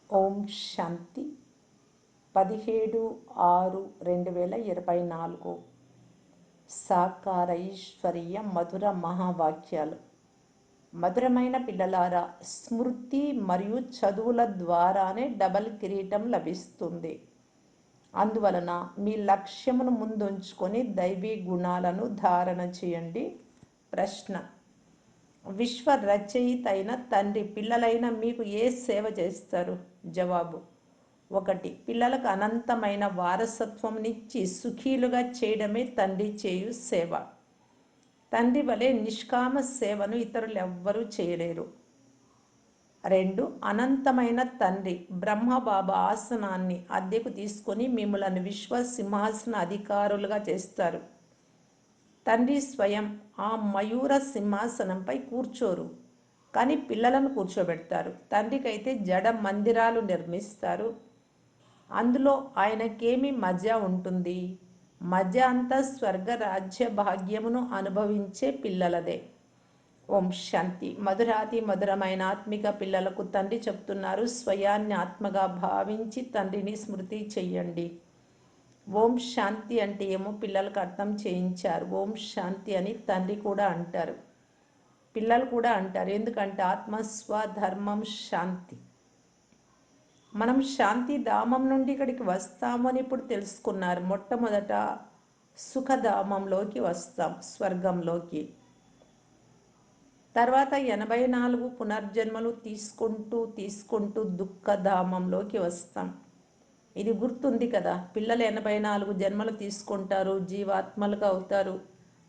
ఓం శాంతి 17/6/2024 సాకార ఈశ్వరీయ మధుర మహావాక్యాలు. మధురమైన పిల్లలారా, స్మృతి మరియు చదువుల ద్వారానే డబల్ కిరీటం లభిస్తుంది. అందువలన మీ లక్ష్యమును ముందుంచుకొని దైవీ గుణాలను ధారణ చేయండి. ప్రశ్న: విశ్వ రచయిత అయిన తండ్రి పిల్లలైన మీకు ఏ సేవ చేస్తారు? జవాబు: 1. పిల్లలకు అనంతమైన వారసత్వంనిచ్చి సుఖీలుగా చేయడమే తండ్రి చేయు సేవ. తండ్రి వలె నిష్కామ సేవను ఇతరులెవ్వరూ చేయలేరు. 2. అనంతమైన తండ్రి బ్రహ్మబాబా ఆసనాన్ని అద్దెకు తీసుకొని మిమ్మలను విశ్వ సింహాసన అధికారులుగా చేస్తారు. తండ్రి స్వయం ఆ మయూర సింహాసనంపై కూర్చోరు, కానీ పిల్లలను కూర్చోబెడతారు. తండ్రికైతే జడ మందిరాలు నిర్మిస్తారు. అందులో ఆయనకేమి మజా ఉంటుంది? మజా అంతా స్వర్గ రాజ్య భాగ్యమును అనుభవించే పిల్లలదే. ఓం శాంతి. మధురాతి మధురమైన ఆత్మిక పిల్లలకు తండ్రి చెప్తున్నారు, స్వయాన్ని ఆత్మగా భావించి తండ్రిని స్మృతి చెయ్యండి. ఓం శాంతి అంటే ఏమో పిల్లలకు అర్థం చేయించారు. ఓం శాంతి అని తండ్రి కూడా అంటారు, పిల్లలు కూడా అంటారు. ఎందుకంటే ఆత్మ స్వధర్మం శాంతి. మనం శాంతి ధామం నుండి ఇక్కడికి వస్తాము అని ఇప్పుడు తెలుసుకున్నారు. మొట్టమొదట సుఖధామంలోకి వస్తాం, స్వర్గంలోకి. తర్వాత 84 పునర్జన్మలు తీసుకుంటూ దుఃఖధామంలోకి వస్తాం. ఇది గుర్తుంది కదా. పిల్లలు 84 జన్మలు తీసుకుంటారు, జీవాత్మలుగా అవుతారు.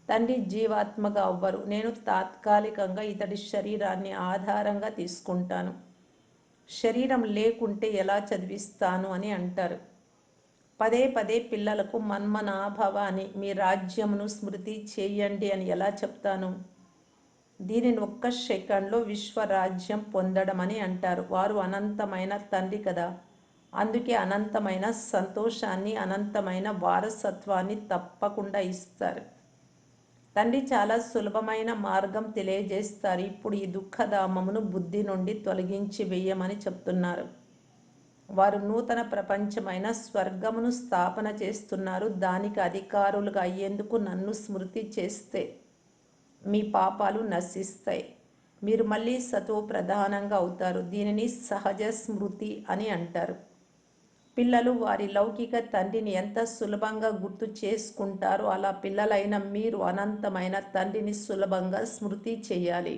తండ్రి జీవాత్మగా అవ్వరు. నేను తాత్కాలికంగా ఇతడి శరీరాన్ని ఆధారంగా తీసుకుంటాను. శరీరం లేకుంటే ఎలా చదివిస్తాను అని అంటారు. పదే పదే పిల్లలకు మన్మనాభవ అని, మీ రాజ్యమును స్మృతి చేయండి అని ఎలా చెప్తాను? దీనిని ఒక్క సెకండ్లో విశ్వరాజ్యం పొందడం అని అంటారు. వారు అనంతమైన తండ్రి కదా, అందుకే అనంతమైన సంతోషాన్ని, అనంతమైన వారసత్వాన్ని తప్పకుండా ఇస్తారు. తండ్రి చాలా సులభమైన మార్గం తెలియజేస్తారు. ఇప్పుడు ఈ దుఃఖధామమును బుద్ధి నుండి తొలగించి వేయమని చెప్తున్నారు. వారు నూతన ప్రపంచమైన స్వర్గమును స్థాపన చేస్తున్నారు. దానికి అధికారులుగా అయ్యేందుకు నన్ను స్మృతి చేస్తే మీ పాపాలు నశిస్తాయి. మీరు మళ్ళీ సతో ప్రధానంగా అవుతారు. దీనిని సహజ స్మృతి అని అంటారు. పిల్లలు వారి లౌకిక తండ్రిని ఎంత సులభంగా గుర్తు చేసుకుంటారో అలా పిల్లలైన మీరు అనంతమైన తండ్రిని సులభంగా స్మృతి చేయాలి.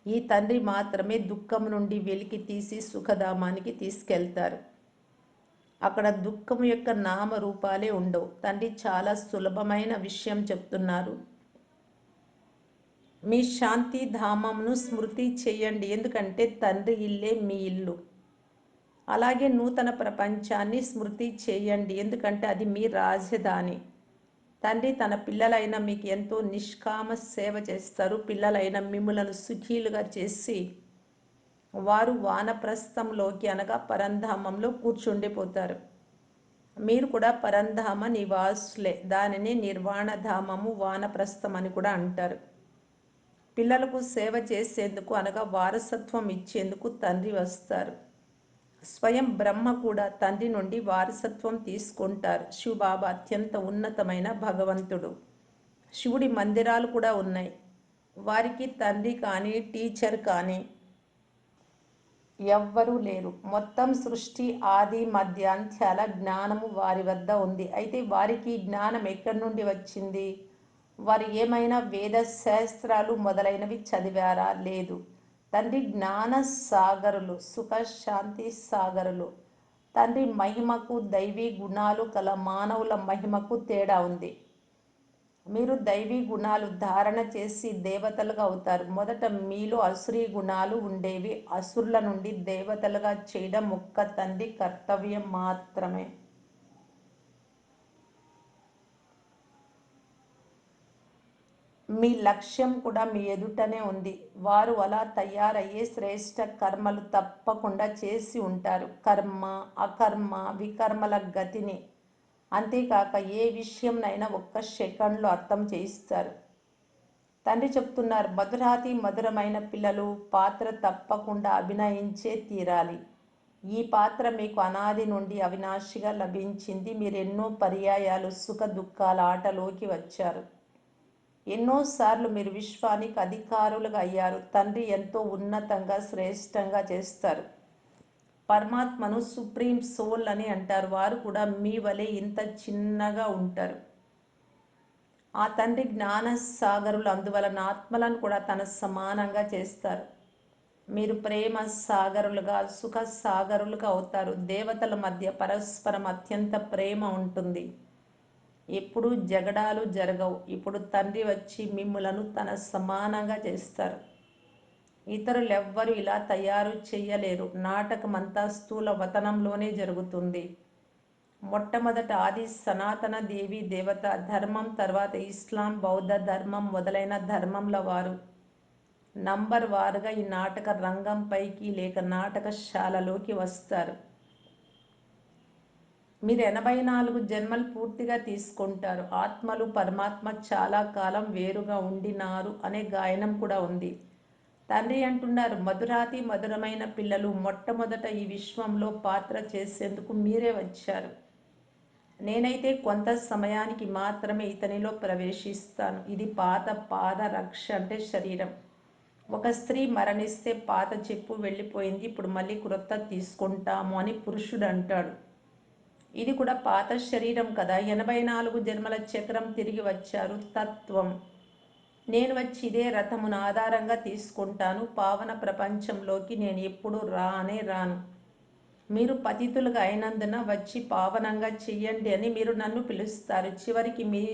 ఈ తండ్రి మాత్రమే దుఃఖం నుండి వెలికి తీసి సుఖధామానికి తీసుకెళ్తారు. అక్కడ దుఃఖం యొక్క నామరూపాలే ఉండవు. తండ్రి చాలా సులభమైన విషయం చెప్తున్నారు. మీ శాంతి ధామంను స్మృతి చేయండి, ఎందుకంటే తండ్రి ఇల్లే మీ ఇల్లు. అలాగే నూతన ప్రపంచాన్ని స్మృతి చేయండి, ఎందుకంటే అది మీ రాజధాని. తండ్రి తన పిల్లలైన మీకు ఎంతో నిష్కామ సేవ చేస్తారు. పిల్లలైన మిమ్ములను సుఖీలుగా చేసి వారు వానప్రస్థంలోకి అనగా పరంధామంలో కూర్చుండిపోతారు. మీరు కూడా పరంధామ నివాసులే. దానిని నిర్వాణధామము, వానప్రస్థం అని కూడా అంటారు. పిల్లలకు సేవ చేసేందుకు అనగా వారసత్వం ఇచ్చేందుకు తండ్రి వస్తారు. స్వయం బ్రహ్మ కూడా తండ్రి నుండి వారసత్వం తీసుకుంటారు. శివబాబా అత్యంత ఉన్నతమైన భగవంతుడు. శివుడి మందిరాలు కూడా ఉన్నాయి. వారికి తండ్రి కానీ టీచర్ కానీ ఎవ్వరూ లేరు. మొత్తం సృష్టి ఆది మధ్యాంత్యాల జ్ఞానము వారి వద్ద ఉంది. అయితే వారికి జ్ఞానం ఎక్కడి నుండి వచ్చింది? వారు ఏమైనా వేద శాస్త్రాలు మొదలైనవి చదివారా? లేదు. తండ్రి జ్ఞాన సాగరులు, సుఖ శాంతి సాగరులు. తండ్రి మహిమకు దైవీ గుణాలు కల మానవుల మహిమకు తేడా ఉంది. మీరు దైవీ గుణాలు ధారణ చేసి దేవతలుగా అవుతారు. మొదట మీలో అసురీ గుణాలు ఉండేవి. అసురుల నుండి దేవతలుగా చేయడం ఒక్క తండ్రి కర్తవ్యం మాత్రమే. మీ లక్ష్యం కూడా మీ ఎదుటనే ఉంది. వారు అలా తయారయ్యే శ్రేష్ఠ కర్మలు తప్పకుండా చేసి ఉంటారు. కర్మ, అకర్మ, వికర్మల గతిని, అంతేకాక ఏ విషయంనైనా ఒక్క సెకండ్లో అర్థం చేయిస్తారు. తండ్రి చెప్తున్నారు, మధురాతి మధురమైన పిల్లలు పాత్ర తప్పకుండా అభినయించే తీరాలి. ఈ పాత్ర మీకు అనాది నుండి అవినాశిగా లభించింది. మీరు ఎన్నో పర్యాయాలు సుఖ దుఃఖాల ఆటలోకి వచ్చారు. ఎన్నోసార్లు మీరు విశ్వానికి అధికారులుగా అయ్యారు. తండ్రి ఎంతో ఉన్నతంగా శ్రేష్టంగా చేస్తారు. పరమాత్మను సుప్రీం సోల్ అని అంటారు. వారు కూడా మీ వలె ఇంత చిన్నగా ఉంటారు. ఆ తండ్రి జ్ఞాన సాగరులు, అందువలన ఆత్మలను కూడా తన సమానంగా చేస్తారు. మీరు ప్రేమ సాగరులుగా సుఖ సాగరులుగా అవుతారు. దేవతల మధ్య పరస్పరం అత్యంత ప్రేమ ఉంటుంది. ఎప్పుడూ జగడాలు జరగవు. ఇప్పుడు తండ్రి వచ్చి మిమ్ములను తన సమానంగా చేస్తారు. ఇతరులెవ్వరూ ఇలా తయారు చెయ్యలేరు. నాటకమంతా స్థూల వతనంలోనే జరుగుతుంది. మొట్టమొదట ఆది సనాతన దేవి దేవత ధర్మం, తర్వాత ఇస్లాం, బౌద్ధ ధర్మం మొదలైన ధర్మంల వారు నంబర్ వారుగా ఈ నాటక రంగంపైకి లేక నాటకశాలలోకి వస్తారు. మీరు 84 జన్మలు పూర్తిగా తీసుకుంటారు. ఆత్మలు పరమాత్మ చాలా కాలం వేరుగా ఉండినారు అనే గాయనం కూడా ఉంది. తండ్రి అంటున్నారు, మధురాతి మధురమైన పిల్లలు, మొట్టమొదట ఈ విశ్వంలో పాత్ర చేసేందుకు మీరే వచ్చారు. నేనైతే కొంత సమయానికి మాత్రమే ఇతనిలో ప్రవేశిస్తాను. ఇది పాత పాద రక్ష అంటే శరీరం. ఒక స్త్రీ మరణిస్తే పాత చెప్పు వెళ్ళిపోయింది, ఇప్పుడు మళ్ళీ క్రొత్త తీసుకుంటాము అని పురుషుడు అంటాడు. ఇది కూడా పాత శరీరం కదా. 84 జన్మల చక్రం తిరిగి వచ్చారు. తత్వం, నేను వచ్చి ఇదే రథమును ఆధారంగా తీసుకుంటాను. పావన ప్రపంచంలోకి నేను ఎప్పుడు రానే రాను. మీరు పతితులుగా అయినందున వచ్చి పావనంగా చెయ్యండి అని మీరు నన్ను పిలుస్తారు. చివరికి మీ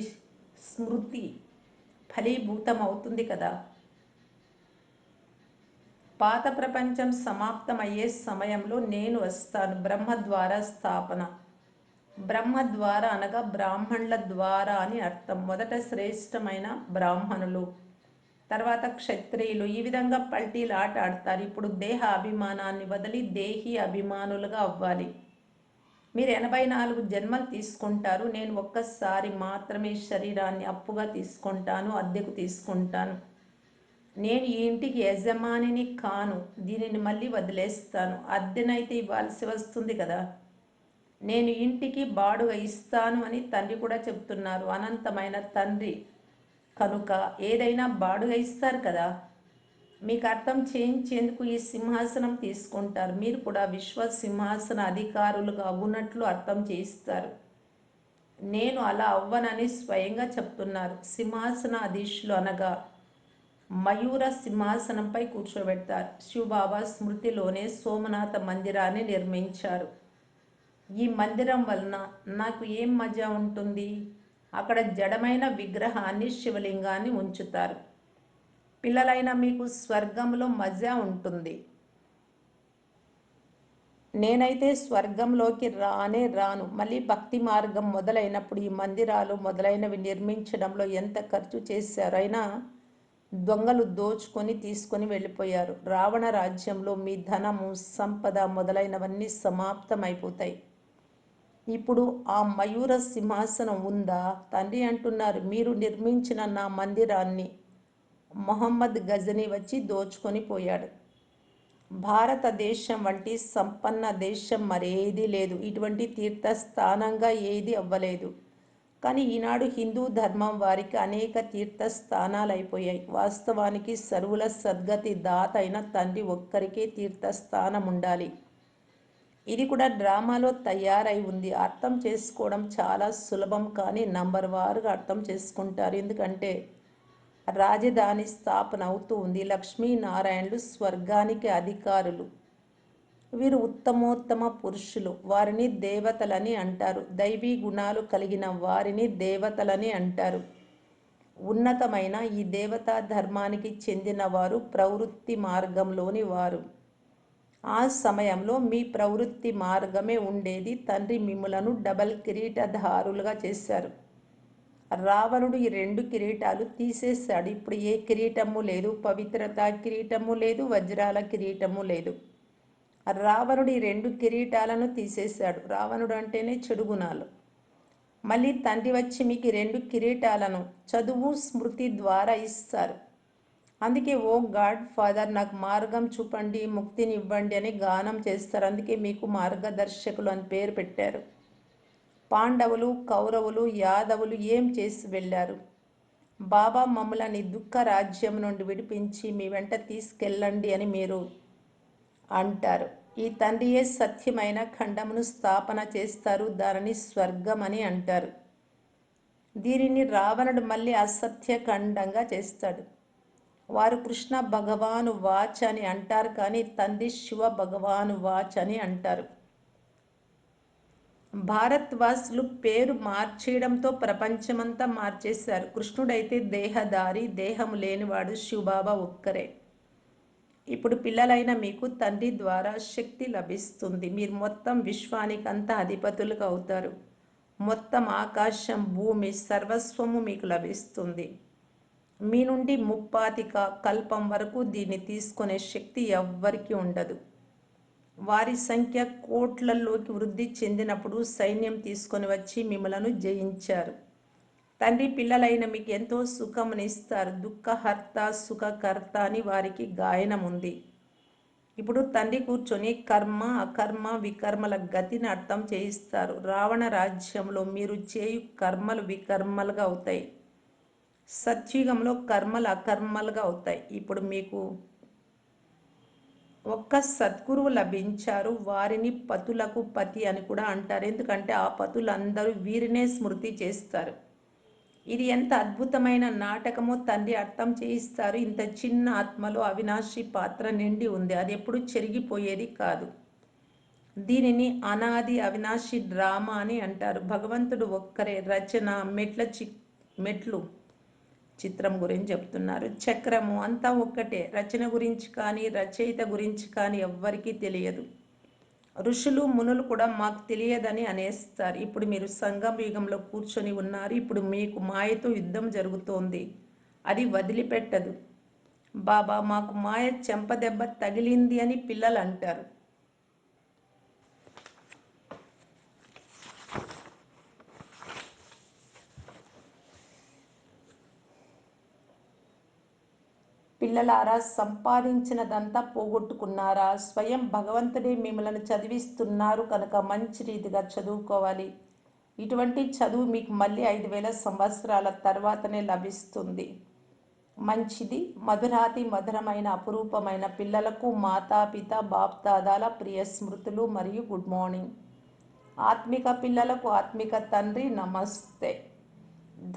స్మృతి ఫలీభూతం అవుతుంది కదా. పాత ప్రపంచం సమాప్తం అయ్యే సమయంలో నేను వస్తాను. బ్రహ్మ ద్వారా స్థాపన. బ్రహ్మ ద్వారా అనగా బ్రాహ్మణుల ద్వారా అని అర్థం. మొదట శ్రేష్టమైన బ్రాహ్మణులు, తర్వాత క్షత్రియులు. ఈ విధంగా పల్టీలు ఆట ఆడతారు. ఇప్పుడు దేహ అభిమానాన్ని వదిలి దేహి అభిమానులుగా అవ్వాలి. మీరు 84 జన్మలు తీసుకుంటారు. నేను ఒక్కసారి మాత్రమే శరీరాన్ని అప్పుగా తీసుకుంటాను, అద్దెకు తీసుకుంటాను. నేను ఈ ఇంటికి యజమానిని కాను. దీనిని మళ్ళీ వదిలేస్తాను. అద్దెనైతే ఇవ్వాల్సి వస్తుంది కదా. నేను ఇంటికి బాడుగ ఇస్తాను అని తండ్రి కూడా చెప్తున్నారు. అనంతమైన తండ్రి కనుక ఏదైనా బాడుగ ఇస్తారు కదా. మీకు అర్థం చేయించేందుకు ఈ సింహాసనం తీసుకుంటారు. మీరు కూడా విశ్వ సింహాసన అధికారులుగా అగునట్లు అర్థం చేయిస్తారు. నేను అలా అవ్వనని స్వయంగా చెప్తున్నారు. సింహాసన అధీశులు అనగా మయూర సింహాసనంపై కూర్చోబెడతారు. శివబాబా స్మృతిలోనే సోమనాథ మందిరాన్ని నిర్మించారు. ఈ మందిరం వలన నాకు ఏం మజా ఉంటుంది? అక్కడ జడమైన విగ్రహాన్ని, శివలింగాన్ని ఉంచుతారు. పిల్లలైన మీకు స్వర్గంలో మజా ఉంటుంది. నేనైతే స్వర్గంలోకి రానే రాను. మళ్ళీ భక్తి మార్గం మొదలైనప్పుడు ఈ మందిరాలు మొదలైనవి నిర్మించడంలో ఎంత ఖర్చు చేశారు. అయినా దొంగలు దోచుకొని తీసుకొని వెళ్ళిపోయారు. రావణ రాజ్యంలో మీ ధనము, సంపద మొదలైనవన్నీ సమాప్తమైపోతాయి. ఇప్పుడు ఆ మయూర సింహాసనం ఉందా? తండ్రి అంటున్నారు, మీరు నిర్మించిన నా మందిరాన్ని మొహమ్మద్ గజనీ వచ్చి దోచుకొని పోయాడు. భారతదేశం వంటి సంపన్న దేశం మరేదీ లేదు. ఇటువంటి తీర్థస్థానంగా ఏది అవ్వలేదు. కానీ ఈనాడు హిందూ ధర్మం వారికి అనేక తీర్థస్థానాలు అయిపోయాయి. వాస్తవానికి సర్వుల సద్గతి దాత అయిన తండ్రి ఒక్కరికే తీర్థస్థానం ఉండాలి. ఇది కూడా డ్రామాలో తయారై ఉంది. అర్థం చేసుకోవడం చాలా సులభం, కానీ నంబర్ వారుగా అర్థం చేసుకుంటారు. ఎందుకంటే రాజధాని స్థాపన అవుతూ ఉంది. లక్ష్మీనారాయణులు స్వర్గానికి అధికారులు. వీరు ఉత్తమోత్తమ పురుషులు. వారిని దేవతలని అంటారు. దైవీ గుణాలు కలిగిన వారిని దేవతలని అంటారు. ఉన్నతమైన ఈ దేవతా ధర్మానికి చెందిన వారు ప్రవృత్తి మార్గంలోని వారు. ఆ సమయంలో మీ ప్రవృత్తి మార్గమే ఉండేది. తండ్రి మిమ్ములను డబల్ కిరీటధారులుగా చేశారు. రావణుడు ఈ 2 కిరీటాలు తీసేశాడు. ఇప్పుడు ఏ కిరీటము లేదు. పవిత్రత కిరీటము లేదు, వజ్రాల కిరీటము లేదు. రావణుడు ఈ 2 కిరీటాలను తీసేశాడు. రావణుడు అంటేనే చెడు గుణాలు. మళ్ళీ తండ్రి వచ్చి మీకు 2 కిరీటాలను చదువు, స్మృతి ద్వారా ఇస్తారు. అందుకే ఓ గాడ్ ఫాదర్ నాకు మార్గం చూపండి, ముక్తిని ఇవ్వండి అని గానం చేస్తారు. అందుకే మీకు మార్గదర్శకులు అని పేరు పెట్టారు. పాండవులు, కౌరవులు, యాదవులు ఏం చేసి వెళ్ళారు? బాబా మమ్ములని దుఃఖ రాజ్యం నుండి విడిపించి మీ వెంట తీసుకెళ్ళండి అని మీరు అంటారు. ఈ తండ్రియే సత్యమైన ఖండమును స్థాపన చేస్తారు. దానిని స్వర్గం అని అంటారు. దీనిని రావణుడు మళ్ళీ అసత్య ఖండంగా చేస్తాడు. వారు కృష్ణ భగవాను వాచ్ అని అంటారు, కానీ తండ్రి శివ భగవాను వాచ్ అని అంటారు. భారత్ వాసులు పేరు మార్చేయడంతో ప్రపంచమంతా మార్చేశారు. కృష్ణుడైతే దేహధారి, దేహము లేనివాడు శివబాబా ఒక్కరే. ఇప్పుడు పిల్లలైన మీకు తండ్రి ద్వారా శక్తి లభిస్తుంది. మీరు మొత్తం విశ్వానికంతా అధిపతులుగా అవుతారు. మొత్తం ఆకాశం, భూమి సర్వస్వము మీకు లభిస్తుంది. మీ నుండి ముప్పాతిక కల్పం వరకు దీన్ని తీసుకునే శక్తి ఎవ్వరికీ ఉండదు. వారి సంఖ్య కోట్లలోకి వృద్ధి చెందినప్పుడు సైన్యం తీసుకొని వచ్చి మిమ్మలను జయించారు. తండ్రి పిల్లలైన మీకు ఎంతో సుఖమునిస్తారు. దుఃఖహర్త సుఖకర్త అని వారికి గాయనం ఉంది. ఇప్పుడు తండ్రి కూర్చొని కర్మ, అకర్మ, వికర్మల గతిని అర్థం చేయిస్తారు. రావణ రాజ్యంలో మీరు చేయు కర్మలు వికర్మలుగా అవుతాయి. సత్యుగంలో కర్మలు అకర్మలుగా అవుతాయి. ఇప్పుడు మీకు ఒక్క సద్గురువు లభించారు. వారిని పతులకు పతి అని కూడా అంటారు. ఎందుకంటే ఆ పతులందరూ వీరినే స్మృతి చేస్తారు. ఇది ఎంత అద్భుతమైన నాటకమో తండ్రి అర్థం చేయిస్తారు. ఇంత చిన్న ఆత్మలో అవినాశి పాత్ర నిండి ఉంది. అది ఎప్పుడు చెరిగిపోయేది కాదు. దీనిని అనాది అవినాశి డ్రామా అని అంటారు. భగవంతుడు ఒక్కరే. రచన మెట్లు చిత్రం గురించి చెప్తున్నారు. చక్రము అంతా ఒక్కటే. రచన గురించి కానీ రచయిత గురించి కానీ ఎవ్వరికీ తెలియదు. ఋషులు మునులు కూడా మాకు తెలియదని అనేస్తారు. ఇప్పుడు మీరు సంగమ యుగంలో కూర్చొని ఉన్నారు. ఇప్పుడు మీకు మాయతో యుద్ధం జరుగుతోంది. అది వదిలిపెట్టదు. బాబా మాకు మాయ చెంపదెబ్బ తగిలింది అని పిల్లలు అంటారు. పిల్లలారా, సంపాదించినదంతా పోగొట్టుకున్నారా? స్వయం భగవంతుడే మిమ్మల్ని చదివిస్తున్నారు కనుక మంచి రీతిగా చదువుకోవాలి. ఇటువంటి చదువు మీకు మళ్ళీ 5000 సంవత్సరాల తర్వాతనే లభిస్తుంది. మంచిది. మధురాతి మధురమైన అపురూపమైన పిల్లలకు మాతాపిత బాప్దాదాల ప్రియ స్మృతులు మరియు గుడ్ మార్నింగ్. ఆత్మిక పిల్లలకు ఆత్మిక తండ్రి నమస్తే.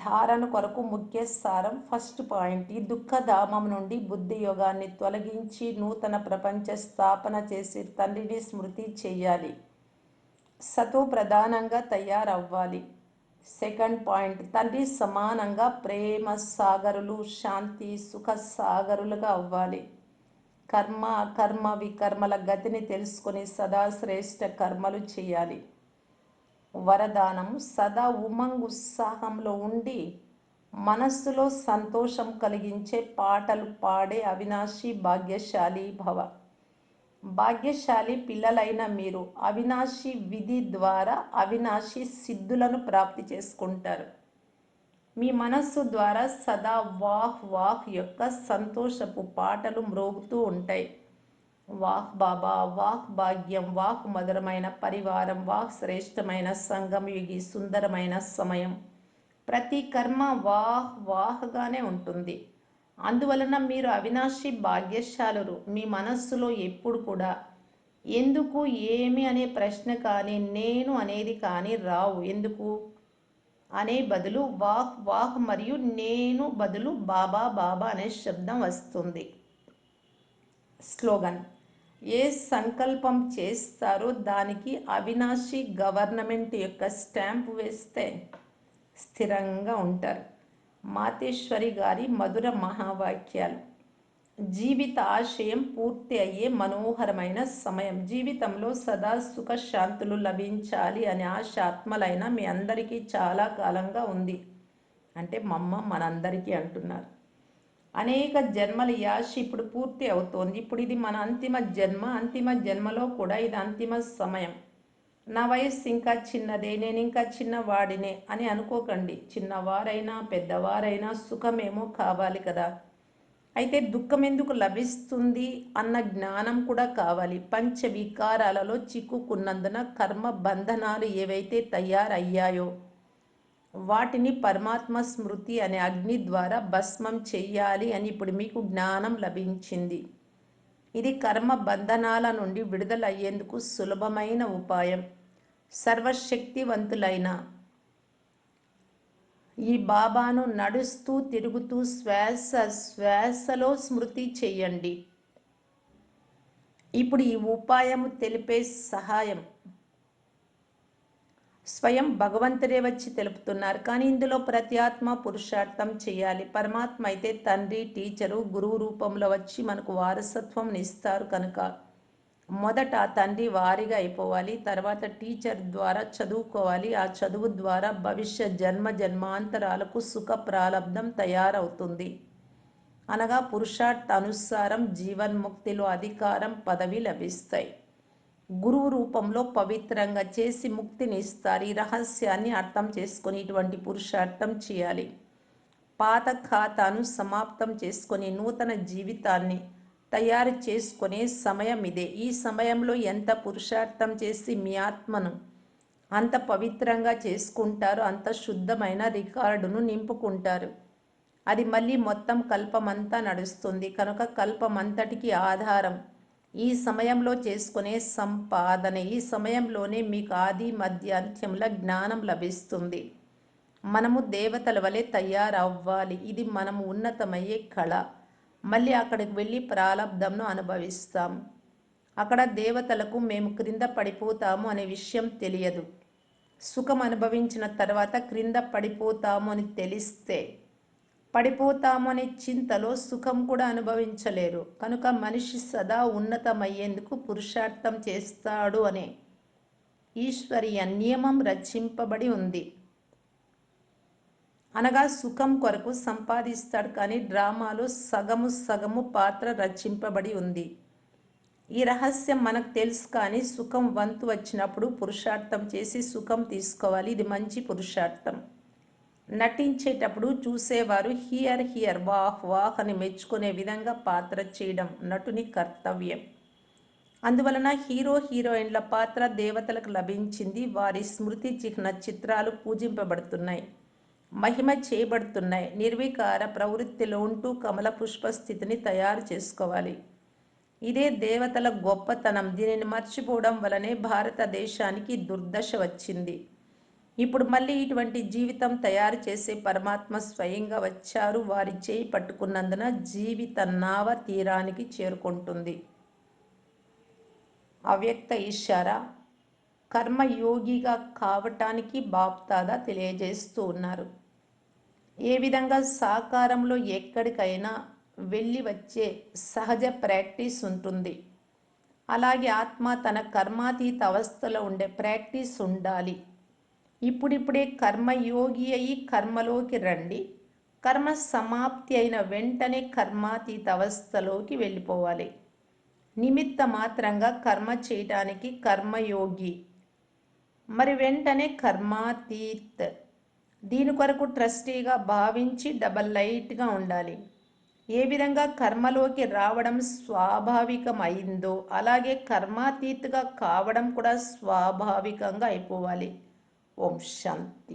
ధారణ కొరకు ముఖ్య సారం. ఫస్ట్ పాయింట్, ఈ దుఃఖధామం నుండి బుద్ధి యోగాన్ని తొలగించి నూతన ప్రపంచ స్థాపన చేసి తండ్రిని స్మృతి చేయాలి. సతో ప్రధానంగా తయారవ్వాలి. సెకండ్ పాయింట్, తండ్రి సమానంగా ప్రేమ సాగరులు, శాంతి సుఖ సాగరులుగా అవ్వాలి. కర్మ అకర్మ వికర్మల గతిని తెలుసుకొని సదా శ్రేష్ఠ కర్మలు చేయాలి. వరదానం, సదా ఉమంగ్ ఉత్సాహంలో ఉండి మనస్సులో సంతోషం కలిగించే పాటలు పాడే అవినాశి భాగ్యశాలి భవ. భాగ్యశాలి పిల్లలైన మీరు అవినాశి విధి ద్వారా అవినాశి సిద్ధులను ప్రాప్తి చేసుకుంటారు. మీ మనస్సు ద్వారా సదా వాహ్ వాహ్ యొక్క సంతోషపు పాటలు మ్రోగుతూ ఉంటాయి. వాహ్ బాబా, వాహ్ భాగ్యం, వాహ్ మధురమైన పరివారం, వాహ్ శ్రేష్టమైన సంగం యుగి సుందరమైన సమయం. ప్రతి కర్మ వాహ్ వాహ్గానే ఉంటుంది. అందువలన మీరు అవినాశి భాగ్యశాలురు. మీ మనస్సులో ఎప్పుడు కూడా ఎందుకు, ఏమి అనే ప్రశ్న కానీ నేను అనేది కానీ రావు. ఎందుకు అనే బదులు వాహ్ వాహ్ మరియు నేను బదులు బాబా బాబా అనే శబ్దం వస్తుంది. స్లోగన్, ఏ సంకల్పం చేస్తారో దానికి అవినాశి గవర్నమెంట్ యొక్క స్టాంప్ వేస్తే స్థిరంగా ఉంటారు. మాతేశ్వరి గారి మధుర మహావాక్యాలు. జీవిత ఆశయం పూర్తి అయ్యే మనోహరమైన సమయం. జీవితంలో సదా సుఖశాంతులు లభించాలి అనే ఆశ ఆత్మలైన మీ అందరికీ చాలా కాలంగా ఉంది. అంటే మనందరికీ అంటున్నారు. అనేక జన్మల యాశ ఇప్పుడు పూర్తి అవుతోంది. ఇప్పుడు ఇది మన అంతిమ జన్మ. అంతిమ జన్మలో కూడా ఇది అంతిమ సమయం. నా వయస్సు ఇంకా చిన్నదే, నేను ఇంకా చిన్నవాడినే అని అనుకోకండి. చిన్నవారైనా పెద్దవారైనా సుఖమేమో కావాలి కదా. అయితే దుఃఖం ఎందుకు లభిస్తుంది అన్న జ్ఞానం కూడా కావాలి. పంచ వికారాలలో చిక్కుకున్నందున కర్మ బంధనాలు ఏవైతే తయారయ్యాయో వాటిని పరమాత్మ స్మృతి అనే అగ్ని ద్వారా భస్మం చెయ్యాలి అని ఇప్పుడు మీకు జ్ఞానం లభించింది. ఇది కర్మ బంధనాల నుండి విడుదలయ్యేందుకు సులభమైన ఉపాయం. సర్వశక్తివంతులైన ఈ బాబాను నడుస్తూ తిరుగుతూ శ్వాస శ్వాసలో స్మృతి చెయ్యండి. ఇప్పుడు ఈ ఉపాయము తెలిపే సహాయం స్వయం భగవంతుడే వచ్చి తెలుపుతున్నారు. కానీ ఇందులో ప్రతి ఆత్మ పురుషార్థం చేయాలి. పరమాత్మ అయితే తండ్రి, టీచరు, గురువు రూపంలో వచ్చి మనకు వారసత్వం ఇస్తారు కనుక మొదట తండ్రి వారిగా అయిపోవాలి. తర్వాత టీచర్ ద్వారా చదువుకోవాలి. ఆ చదువు ద్వారా భవిష్య జన్మ జన్మాంతరాలకు సుఖ ప్రారంధం తయారవుతుంది. అనగా పురుషార్థ అనుసారం జీవన్ముక్తిలో అధికారం, పదవి లభిస్తాయి. గురువు రూపంలో పవిత్రంగా చేసి ముక్తిని ఇస్తారు. ఈ రహస్యాన్ని అర్థం చేసుకొని ఇటువంటి పురుషార్థం చేయాలి. పాత ఖాతాను సమాప్తం చేసుకొని నూతన జీవితాన్ని తయారు చేసుకునే సమయం ఇదే. ఈ సమయంలో ఎంత పురుషార్థం చేసి మీ ఆత్మను అంత పవిత్రంగా చేసుకుంటారో అంత శుద్ధమైన రికార్డును నింపుకుంటారు. అది మళ్ళీ మొత్తం కల్పమంతా నడుస్తుంది. కనుక కల్పమంతటికి ఆధారం ఈ సమయంలో చేసుకునే సంపాదన. ఈ సమయంలోనే మీకు ఆది మధ్య అంత్యముల జ్ఞానం లభిస్తుంది. మనము దేవతల వలె తయారవ్వాలి. ఇది మనము ఉన్నతమయ్యే కళ. మళ్ళీ అక్కడికి వెళ్ళి ప్రాలబ్ధంను అనుభవిస్తాము. అక్కడ దేవతలకు మేము క్రింద పడిపోతాము అనే విషయం తెలియదు. సుఖం అనుభవించిన తర్వాత క్రింద పడిపోతాము అని తెలిస్తే పడిపోతాము అనే చింతలో సుఖం కూడా అనుభవించలేరు. కనుక మనిషి సదా ఉన్నతమయ్యేందుకు పురుషార్థం చేస్తాడు అనే ఈశ్వరీయ నియమం రచింపబడి ఉంది. అనగా సుఖం కొరకు సంపాదిస్తాడు, కానీ డ్రామాలో సగము సగము పాత్ర రచింపబడి ఉంది. ఈ రహస్యం మనకు తెలుసు, కానీ సుఖం వంతు వచ్చినప్పుడు పురుషార్థం చేసి సుఖం తీసుకోవాలి. ఇది మంచి పురుషార్థం. నటించేటప్పుడు చూసేవారు హియర్ హియర్ వాహ్ వాహ్ అని మెచ్చుకునే విధంగా పాత్ర చేయడం నటుని కర్తవ్యం. అందువలన హీరో హీరోయిన్ల పాత్ర దేవతలకు లభించింది. వారి స్మృతి చిహ్న చిత్రాలు పూజింపబడుతున్నాయి, మహిమ చేయబడుతున్నాయి. నిర్వికార ప్రవృత్తిలో ఉంటూ కమల పుష్ప స్థితిని తయారు చేసుకోవాలి. ఇదే దేవతల గొప్పతనం. దీనిని మర్చిపోవడం వలనే భారతదేశానికి దుర్దశ వచ్చింది. ఇప్పుడు మళ్ళీ ఇటువంటి జీవితం తయారు చేసే పరమాత్మ స్వయంగా వచ్చారు. వారి చేయి పట్టుకున్నందున జీవిత నావ తీరానికి చేరుకుంటుంది. అవ్యక్త ఇషారా కర్మయోగిగా కావటానికి బాప్దాదా తెలియజేస్తూ ఉన్నారు. ఏ విధంగా సాకారంలో ఎక్కడికైనా వెళ్ళి వచ్చే సహజ ప్రాక్టీస్ ఉంటుంది, అలాగే ఆత్మ తన కర్మాతీత అవస్థలో ఉండే ప్రాక్టీస్ ఉండాలి. ఇప్పుడిప్పుడే కర్మయోగి అయి కర్మలోకి రండి. కర్మ సమాప్తి అయిన వెంటనే కర్మాతీత అవస్థలోకి వెళ్ళిపోవాలి. నిమిత్త మాత్రంగా కర్మ చేయటానికి కర్మయోగి, మరి వెంటనే కర్మాతీత్. దీని కొరకు ట్రస్టీగా భావించి డబల్ లైట్గా ఉండాలి. ఏ విధంగా కర్మలోకి రావడం స్వాభావికం అయిందో అలాగే కర్మాతీత్గా కావడం కూడా స్వాభావికంగా అయిపోవాలి. ఓం శాంతి.